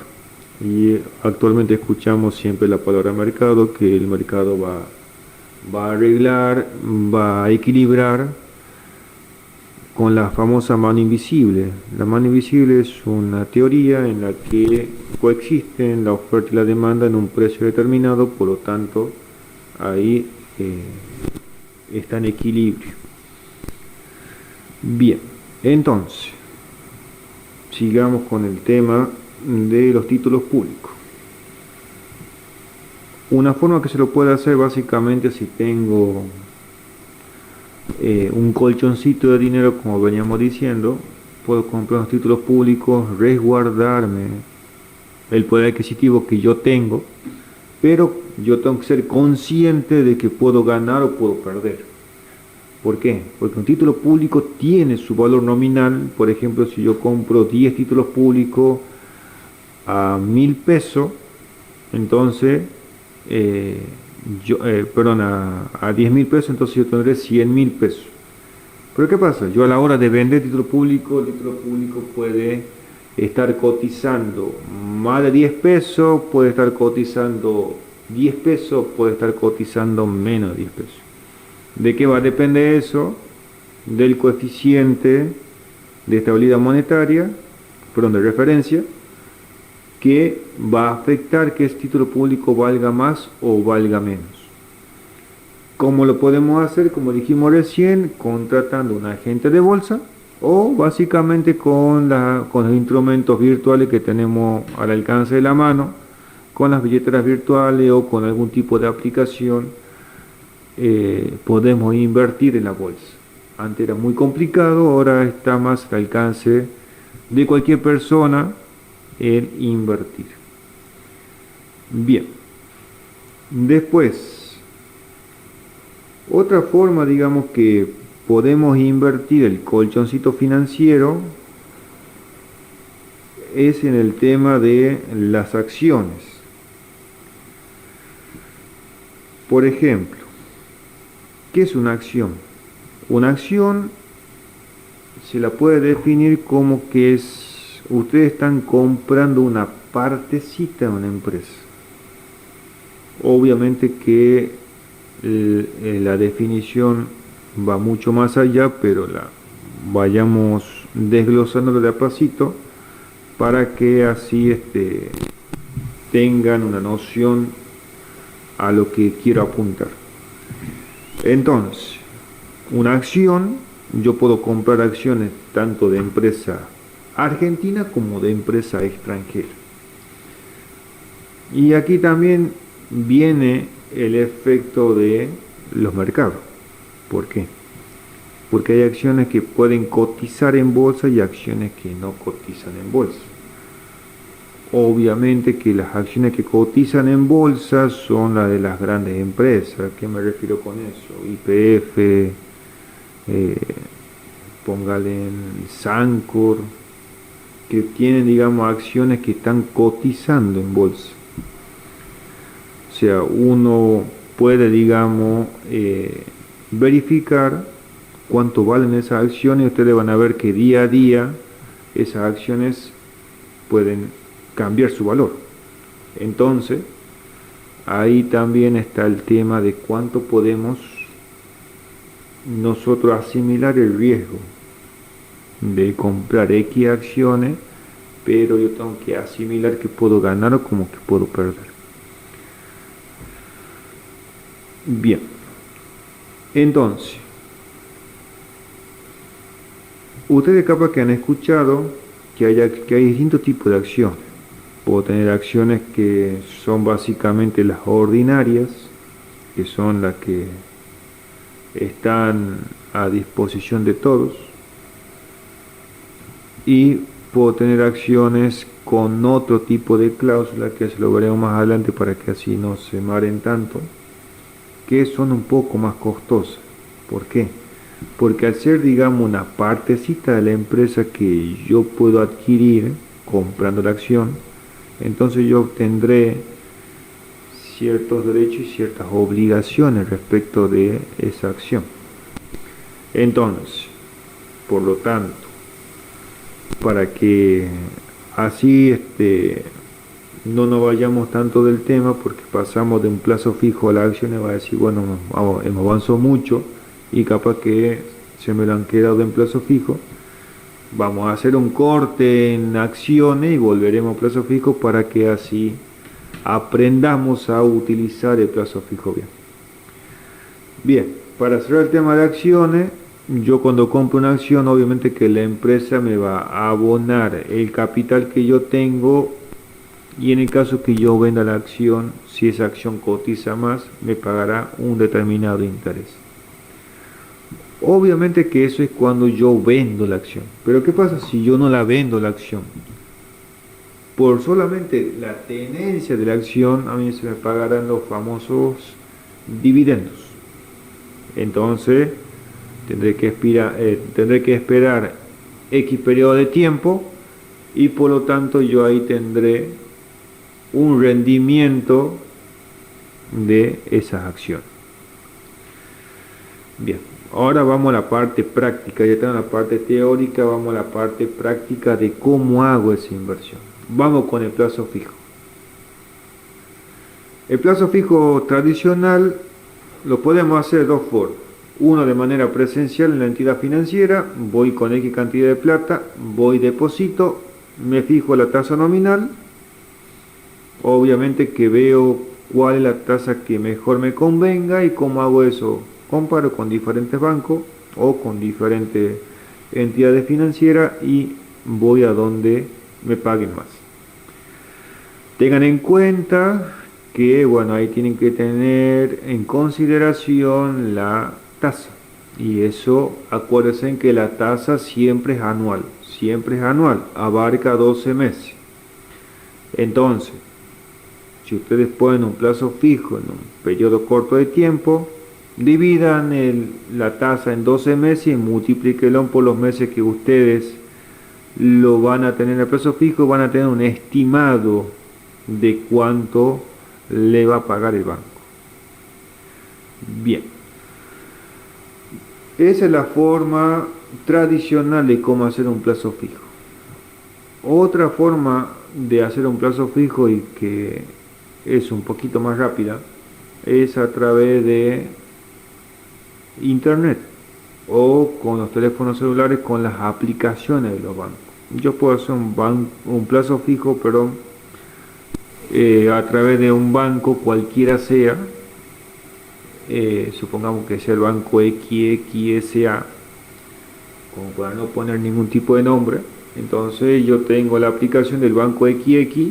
Y actualmente escuchamos siempre la palabra mercado, que el mercado va a arreglar, va a equilibrar con la famosa mano invisible. La mano invisible es una teoría en la que coexisten la oferta y la demanda en un precio determinado, por lo tanto ahí está en equilibrio. Bien, Entonces, sigamos con el tema de los títulos públicos. Una forma que se lo puede hacer básicamente si tengo un colchoncito de dinero, como veníamos diciendo, puedo comprar los títulos públicos, resguardarme el poder adquisitivo que yo tengo, pero yo tengo que ser consciente de que puedo ganar o puedo perder. ¿Por qué? Porque un título público tiene su valor nominal. Por ejemplo, si yo compro 10 títulos públicos a 1.000 pesos, entonces, a 10.000 pesos, entonces yo tendré 100.000 pesos. Pero ¿qué pasa? Yo a la hora de vender título público, el título público puede estar cotizando más de 10 pesos, puede estar cotizando 10 pesos, puede estar cotizando menos de 10 pesos. ¿De qué va a depender eso? Del coeficiente de estabilidad monetaria, de referencia, que va a afectar que ese título público valga más o valga menos. ¿Cómo lo podemos hacer? Como dijimos recién, contratando un agente de bolsa o básicamente con los instrumentos virtuales que tenemos al alcance de la mano, con las billeteras virtuales o con algún tipo de aplicación. Podemos invertir en la bolsa. Antes era muy complicado, ahora está más al alcance de cualquier persona el invertir. Bien, después, otra forma, digamos, que podemos invertir el colchoncito financiero es en el tema de las acciones. Por ejemplo, ¿qué es una acción? Una acción se la puede definir como que ustedes están comprando una partecita de una empresa. Obviamente que la definición va mucho más allá, pero la vayamos desglosándolo de a pasito para que así tengan una noción a lo que quiero apuntar. Entonces, una acción, yo puedo comprar acciones tanto de empresa argentina como de empresa extranjera. Y aquí también viene el efecto de los mercados. ¿Por qué? Porque hay acciones que pueden cotizar en bolsa y acciones que no cotizan en bolsa. Obviamente que las acciones que cotizan en bolsa son las de las grandes empresas. ¿A qué me refiero con eso? YPF, póngale en Sancor, que tienen, digamos, acciones que están cotizando en bolsa. O sea, uno puede, digamos, verificar cuánto valen esas acciones y ustedes van a ver que día a día esas acciones pueden cambiar su valor. Entonces, ahí también está el tema de cuánto podemos nosotros asimilar el riesgo de comprar X acciones, pero yo tengo que asimilar que puedo ganar o como que puedo perder. Bien, entonces, ustedes capaz que han escuchado que hay distintos tipos de acciones. Puedo tener acciones que son básicamente las ordinarias, que son las que están a disposición de todos. Y puedo tener acciones con otro tipo de cláusula, que se lo veremos más adelante para que así no se maren tanto, que son un poco más costosas. ¿Por qué? Porque al ser, digamos, una partecita de la empresa que yo puedo adquirir comprando la acción, entonces yo obtendré ciertos derechos y ciertas obligaciones respecto de esa acción. Entonces, por lo tanto, para que así no nos vayamos tanto del tema, porque pasamos de un plazo fijo a la acción y va a decir, bueno, hemos avanzado mucho y capaz que se me lo han quedado en plazo fijo. Vamos a hacer un corte en acciones y volveremos a plazo fijo para que así aprendamos a utilizar el plazo fijo bien. Bien, para cerrar el tema de acciones, yo cuando compro una acción, obviamente que la empresa me va a abonar el capital que yo tengo y en el caso que yo venda la acción, si esa acción cotiza más, me pagará un determinado interés. Obviamente que eso es cuando yo vendo la acción. Pero ¿qué pasa si yo no la vendo la acción? Por solamente la tenencia de la acción, a mí se me pagarán los famosos dividendos. Entonces, tendré que esperar X periodo de tiempo y por lo tanto yo ahí tendré un rendimiento de esas acciones. Bien, ahora vamos a la parte práctica. Ya tengo la parte teórica, vamos a la parte práctica de cómo hago esa inversión. Vamos con el plazo fijo. El plazo fijo tradicional lo podemos hacer de dos formas. Uno de manera presencial en la entidad financiera, voy con X cantidad de plata, voy deposito, me fijo la tasa nominal, obviamente que veo cuál es la tasa que mejor me convenga y cómo hago eso. Comparo con diferentes bancos o con diferentes entidades financieras y voy a donde me paguen más. Tengan en cuenta que, bueno, ahí tienen que tener en consideración la tasa. Y eso, acuérdense que la tasa siempre es anual, abarca 12 meses. Entonces, si ustedes ponen un plazo fijo en un periodo corto de tiempo, dividan la tasa en 12 meses y multiplíquenlo por los meses que ustedes lo van a tener en el plazo fijo, van a tener un estimado de cuánto le va a pagar el banco. Bien, esa es la forma tradicional de cómo hacer un plazo fijo. Otra forma de hacer un plazo fijo y que es un poquito más rápida es a través de internet o con los teléfonos celulares con las aplicaciones de los bancos. Yo puedo hacer un plazo fijo, pero a través de un banco cualquiera sea, supongamos que sea el banco XXSA, como para no poner ningún tipo de nombre. Entonces yo tengo la aplicación del banco XX,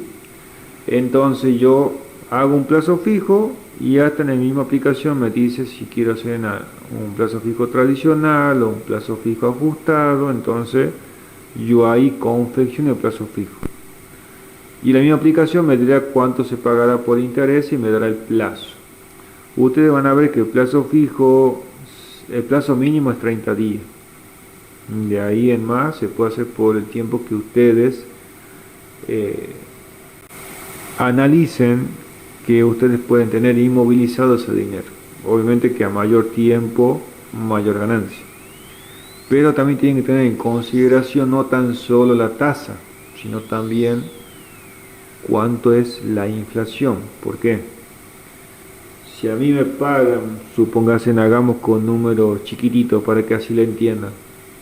entonces yo hago un plazo fijo y hasta en la misma aplicación me dice si quiero hacer un plazo fijo tradicional o un plazo fijo ajustado. Entonces yo ahí confecciono el plazo fijo y la misma aplicación me dirá cuánto se pagará por interés y me dará el plazo. Ustedes van a ver que el plazo fijo, el plazo mínimo es 30 días. De ahí en más se puede hacer por el tiempo que ustedes analicen que ustedes pueden tener inmovilizado ese dinero. Obviamente que a mayor tiempo, mayor ganancia. Pero también tienen que tener en consideración no tan solo la tasa, sino también cuánto es la inflación. ¿Por qué? Si a mí me pagan, supóngase, hagamos con números chiquititos para que así le entiendan,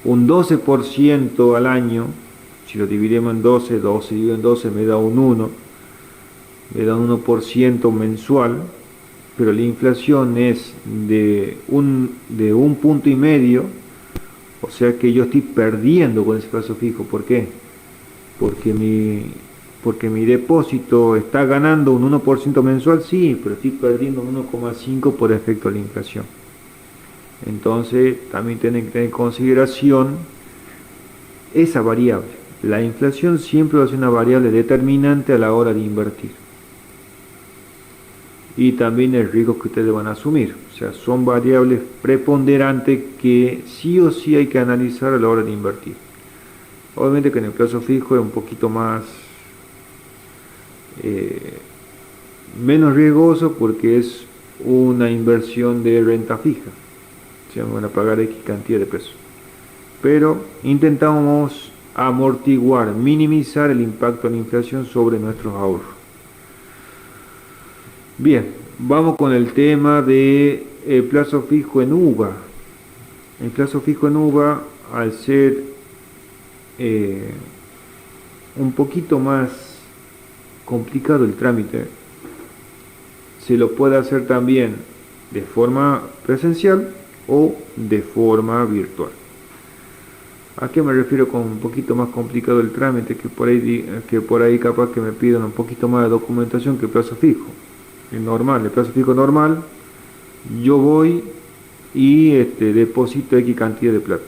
un 12% al año, si lo dividimos en 12 dividido en 12 me da un 1, me da un 1% mensual, pero la inflación es de un punto y medio, o sea que yo estoy perdiendo con ese plazo fijo. ¿Por qué? Porque mi depósito está ganando un 1% mensual, sí, pero estoy perdiendo un 1,5 por efecto de la inflación. Entonces también tienen que tener en consideración esa variable. La inflación siempre va a ser una variable determinante a la hora de invertir. Y también el riesgo que ustedes van a asumir. O sea, son variables preponderantes que sí o sí hay que analizar a la hora de invertir. Obviamente que en el plazo fijo es un poquito más menos riesgoso porque es una inversión de renta fija. O sea, me van a pagar X cantidad de pesos. Pero intentamos amortiguar, minimizar el impacto de la inflación sobre nuestros ahorros. Bien, vamos con el tema de plazo fijo en UVA. El plazo fijo en UVA, al ser un poquito más complicado el trámite, se lo puede hacer también de forma presencial o de forma virtual. ¿A qué me refiero con un poquito más complicado el trámite? Que por ahí capaz que me pidan un poquito más de documentación que el plazo fijo. El plazo fijo normal, yo voy y deposito X cantidad de plata.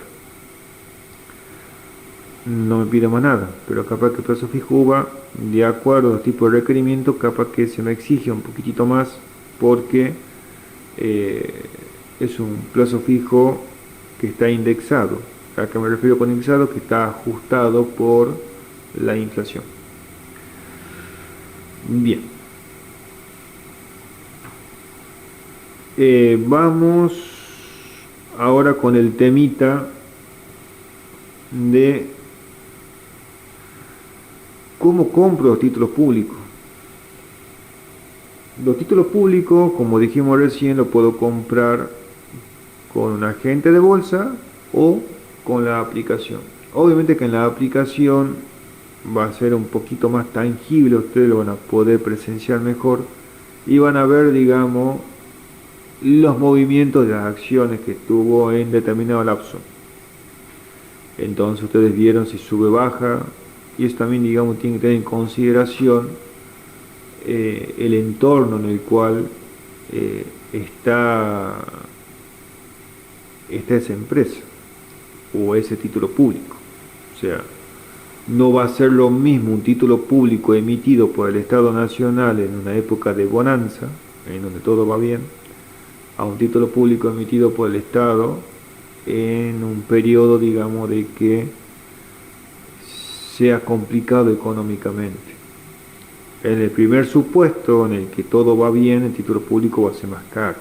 No me pide más nada, pero capaz que el plazo fijo va de acuerdo al tipo de requerimiento, capaz que se me exige un poquitito más porque es un plazo fijo que está indexado. ¿A qué me refiero con indexado? Que está ajustado por la inflación. Bien. Vamos ahora con el temita de cómo compro los títulos públicos. Los títulos públicos, como dijimos recién, los puedo comprar con un agente de bolsa o con la aplicación. Obviamente que en la aplicación va a ser un poquito más tangible, ustedes lo van a poder presenciar mejor y van a ver, digamos, los movimientos de las acciones que tuvo en determinado lapso. Entonces ustedes vieron si sube, baja, y eso también, digamos, tiene que tener en consideración el entorno en el cual está esa empresa o ese título público. O sea, no va a ser lo mismo un título público emitido por el Estado Nacional en una época de bonanza, en donde todo va bien, a un título público emitido por el Estado en un periodo, digamos, de que sea complicado económicamente. En el primer supuesto, en el que todo va bien, el título público va a ser más caro.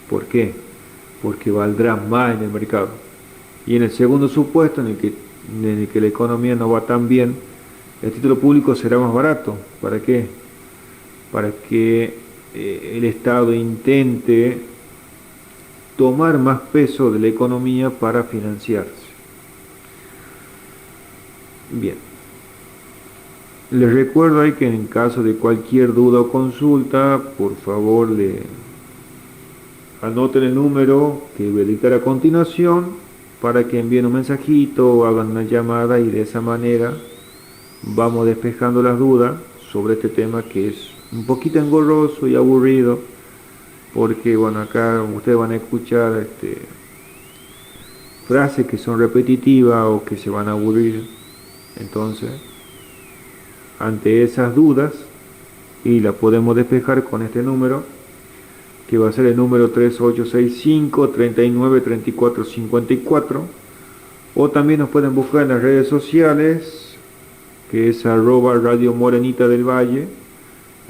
¿Por qué? Porque valdrá más en el mercado. Y en el segundo supuesto, en el que la economía no va tan bien, el título público será más barato. ¿Para qué? Para que el Estado intente tomar más peso de la economía para financiarse. Bien. Les recuerdo ahí que en caso de cualquier duda o consulta, por favor anoten el número que voy a dictar a continuación para que envíen un mensajito o hagan una llamada, y de esa manera vamos despejando las dudas sobre este tema que es un poquito engorroso y aburrido, porque bueno, acá ustedes van a escuchar frases que son repetitivas o que se van a aburrir. Entonces, ante esas dudas, y la podemos despejar con este número, que va a ser el número 3865 39 34 54, o también nos pueden buscar en las redes sociales, que es @Radio Morenita del Valle.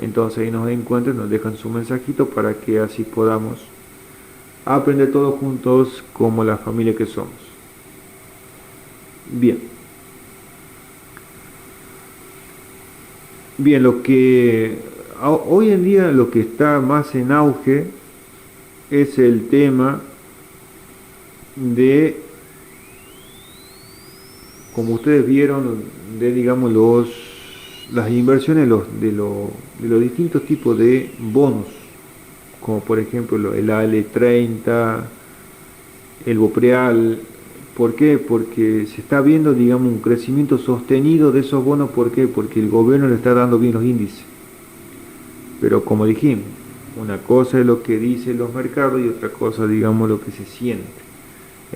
Entonces ahí nos encuentran, nos dejan su mensajito para que así podamos aprender todos juntos como la familia que somos. Bien, lo que hoy en día lo que está más en auge es el tema de, como ustedes vieron, de digamos las inversiones de los distintos tipos de bonos, como por ejemplo el AL30, el Bopreal. ¿Por qué? Porque se está viendo, digamos, un crecimiento sostenido de esos bonos. ¿Por qué? Porque el gobierno le está dando bien los índices. Pero como dijimos, una cosa es lo que dicen los mercados y otra cosa, digamos, lo que se siente.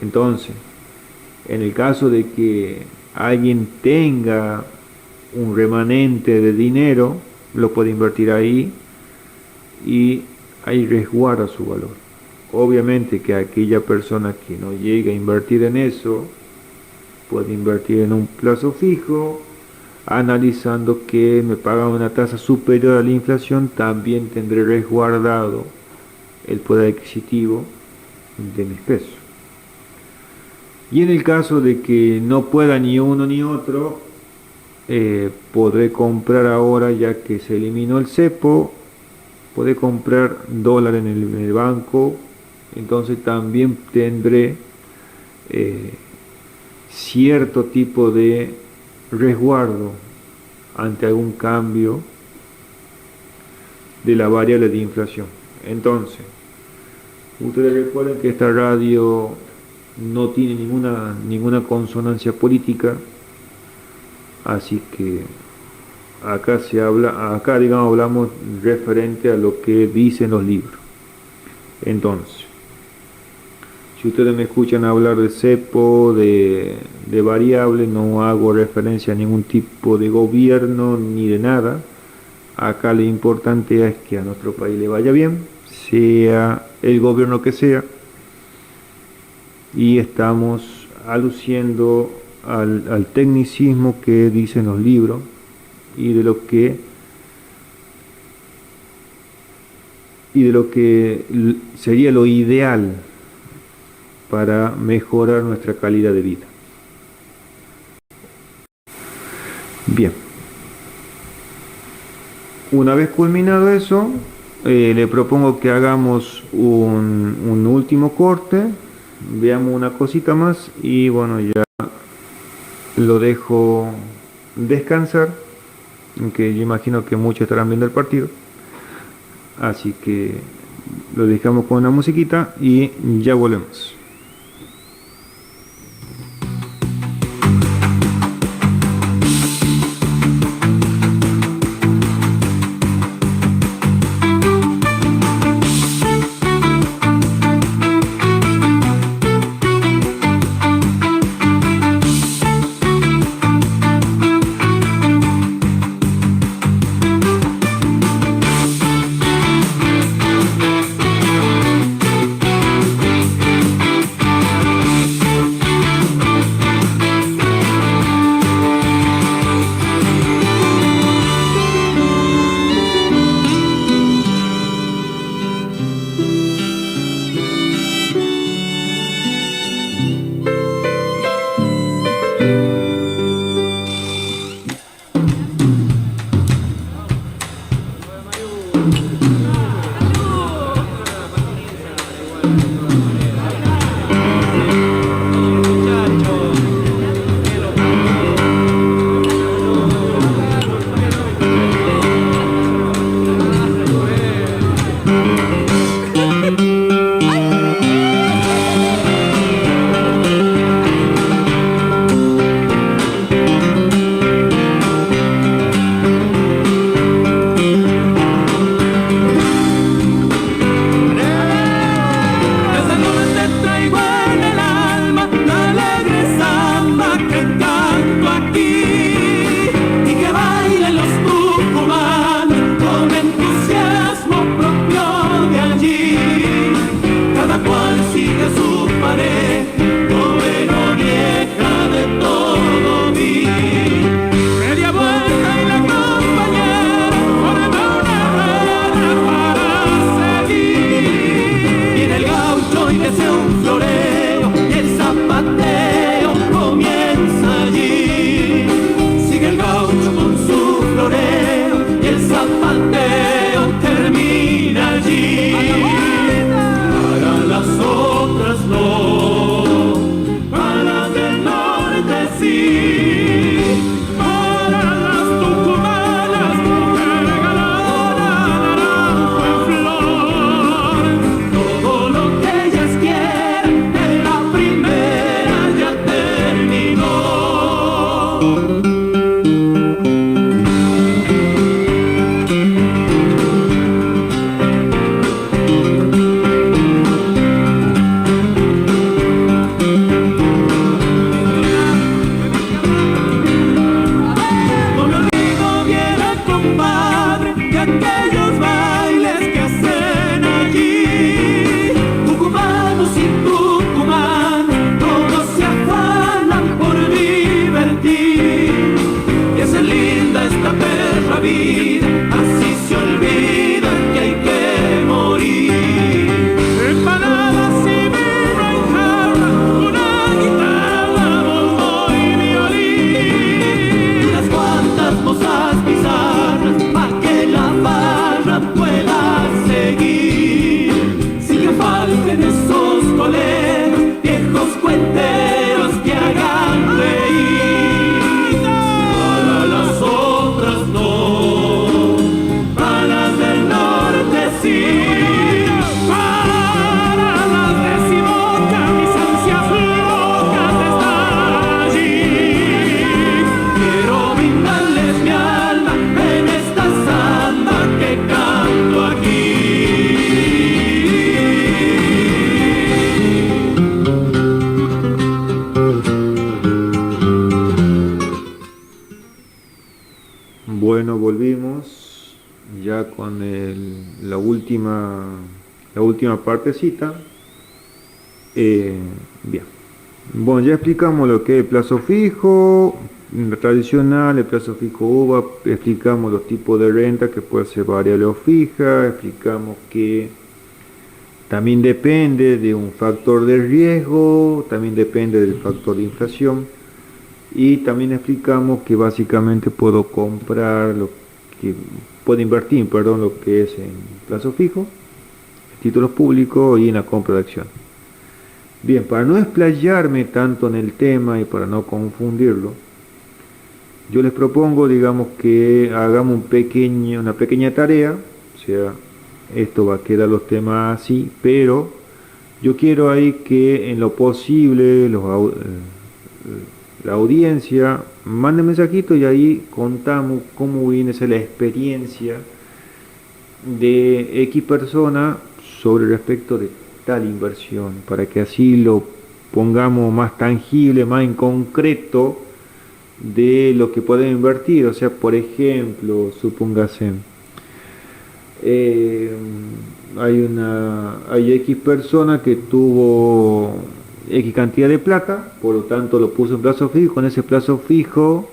Entonces, en el caso de que alguien tenga un remanente de dinero, lo puede invertir ahí y ahí resguarda su valor. Obviamente que aquella persona que no llegue a invertir en eso, puede invertir en un plazo fijo, analizando que me pagan una tasa superior a la inflación, también tendré resguardado el poder adquisitivo de mis pesos. Y en el caso de que no pueda ni uno ni otro, podré comprar ahora, ya que se eliminó el cepo, podré comprar dólar en el banco. Entonces también tendré cierto tipo de resguardo ante algún cambio de la variable de inflación. Entonces, Ustedes recuerden que esta radio no tiene ninguna consonancia política, así que acá digamos hablamos referente a lo que dicen los libros. Entonces, si ustedes me escuchan hablar de cepo, de variable, no hago referencia a ningún tipo de gobierno ni de nada. Acá lo importante es que a nuestro país le vaya bien, sea el gobierno que sea, y estamos aluciendo al tecnicismo que dicen los libros y de lo que sería lo ideal para mejorar nuestra calidad de vida. Bien. Una vez culminado eso, le propongo que hagamos un último corte, veamos una cosita más y bueno, ya lo dejo descansar, aunque yo imagino que muchos estarán viendo el partido. Así que lo dejamos con una musiquita y ya volvemos. Es el lindo Bueno, volvimos ya con la última partecita. Bien. Bueno, ya explicamos lo que es el plazo fijo, tradicional, el plazo fijo UVA, explicamos los tipos de renta que puede ser variable o fija, explicamos que también depende de un factor de riesgo, también depende del factor de inflación y también explicamos que básicamente puedo invertir, perdón, lo que es en plazo fijo, títulos públicos y en la compra de acciones. Bien, para no explayarme tanto en el tema y para no confundirlo, yo les propongo, digamos, que hagamos una pequeña tarea, o sea, esto va a quedar los temas así, pero yo quiero ahí que en lo posible la audiencia mande mensajito y ahí contamos cómo viene a ser la experiencia de X persona sobre respecto de tal inversión, para que así lo pongamos más tangible, más en concreto de lo que podemos invertir. O sea, por ejemplo, supóngase, hay X persona que tuvo X cantidad de plata, por lo tanto lo puso en plazo fijo, en ese plazo fijo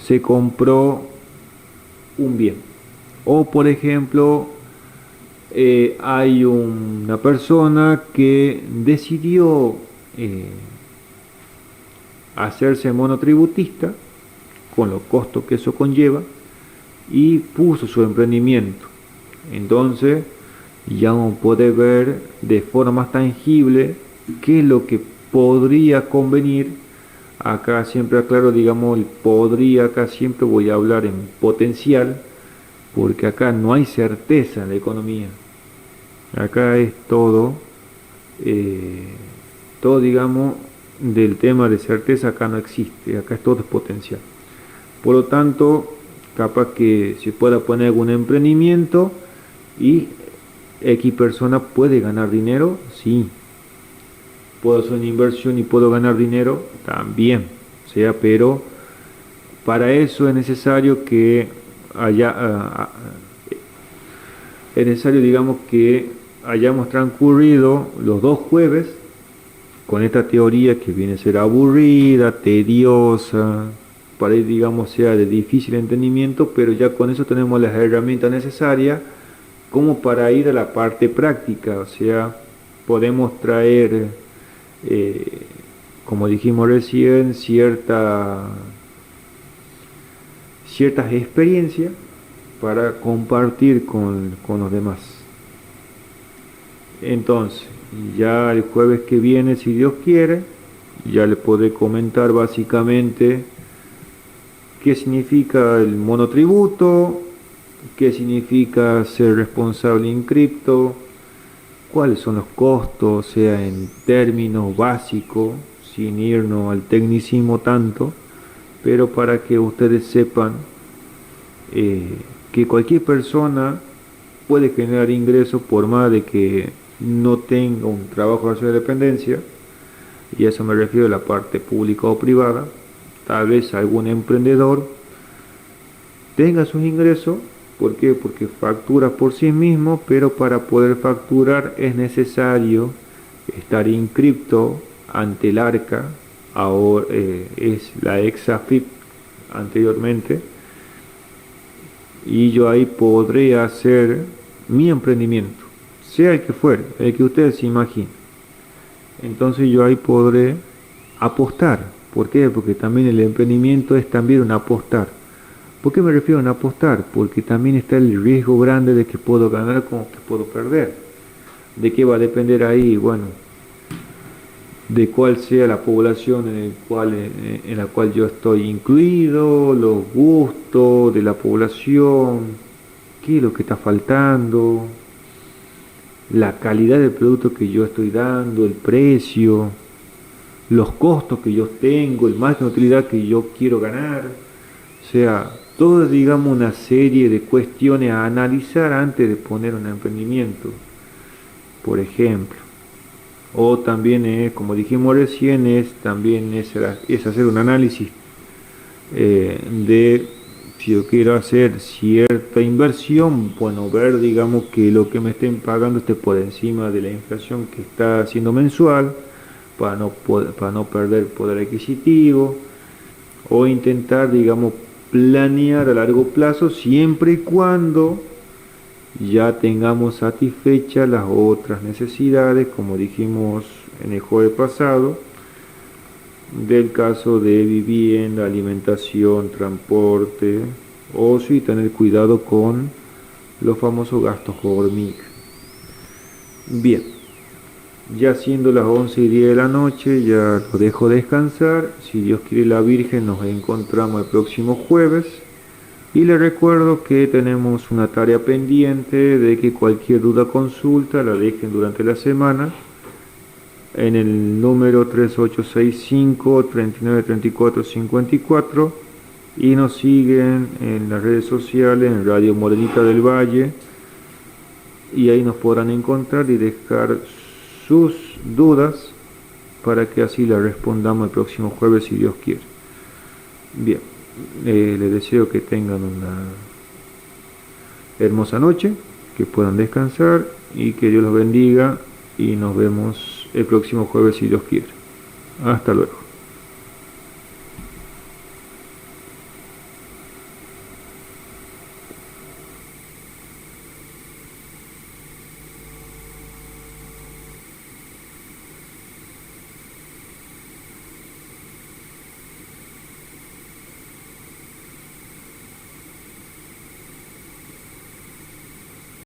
se compró un bien. O por ejemplo, hay una persona que decidió hacerse monotributista con los costos que eso conlleva y puso su emprendimiento. Entonces ya uno puede ver de forma más tangible qué es lo que podría convenir. Acá siempre aclaro, digamos, el podría, acá siempre voy a hablar en potencial, porque acá no hay certeza en la economía. Acá es todo, digamos, del tema de certeza acá no existe, acá es todo potencial. Por lo tanto, capaz que se pueda poner algún emprendimiento y X persona puede ganar dinero, sí. Puedo hacer una inversión y puedo ganar dinero, también. O sea, pero para eso es necesario que digamos, que hayamos transcurrido los 2 jueves con esta teoría que viene a ser aburrida, tediosa, para ir, digamos, sea de difícil entendimiento, pero ya con eso tenemos las herramientas necesarias como para ir a la parte práctica. O sea, podemos traer, como dijimos recién, ciertas experiencias para compartir con los demás. Entonces, ya el jueves que viene, si Dios quiere, ya les podré comentar básicamente qué significa el monotributo, qué significa ser responsable en cripto, cuáles son los costos, o sea, en términos básicos, sin irnos al tecnicismo tanto, pero para que ustedes sepan que cualquier persona puede generar ingresos por más de que no tenga un trabajo de dependencia, y a eso me refiero a la parte pública o privada. Tal vez algún emprendedor tenga sus ingresos. ¿Por qué? Porque factura por sí mismo, pero para poder facturar es necesario estar inscripto ante el ARCA, ahora es la ex AFIP anteriormente, y yo ahí podré hacer mi emprendimiento, sea el que fuere, el que ustedes se imaginen. Entonces yo ahí podré apostar. ¿Por qué? Porque también el emprendimiento es también un apostar. ¿Por qué me refiero a un apostar? Porque también está el riesgo grande de que puedo ganar como que puedo perder. ¿De qué va a depender ahí? Bueno, de cuál sea la población en la cual yo estoy incluido, los gustos de la población, qué es lo que está faltando, la calidad del producto que yo estoy dando, el precio, los costos que yo tengo, el margen de utilidad que yo quiero ganar. O sea, todo, digamos, una serie de cuestiones a analizar antes de poner un emprendimiento, por ejemplo. O también, como dijimos recién, es hacer un análisis de si yo quiero hacer cierta inversión, bueno, ver, digamos, que lo que me estén pagando esté por encima de la inflación que está haciendo mensual, para no perder poder adquisitivo, o intentar, digamos, planear a largo plazo siempre y cuando ya tengamos satisfechas las otras necesidades, como dijimos en el jueves pasado, del caso de vivienda, alimentación, transporte, ocio y tener cuidado con los famosos gastos hormiga. Bien, ya siendo las 11:10 de la noche, ya lo dejo descansar. Si Dios quiere la Virgen, nos encontramos el próximo jueves. Y les recuerdo que tenemos una tarea pendiente de que cualquier duda o consulta la dejen durante la semana en el número 3865-393454 y nos siguen en las redes sociales, en Radio Morenita del Valle, y ahí nos podrán encontrar y dejar sus dudas para que así las respondamos el próximo jueves si Dios quiere. Bien, les deseo que tengan una hermosa noche, que puedan descansar y que Dios los bendiga, y nos vemos el próximo jueves si Dios quiere. Hasta luego.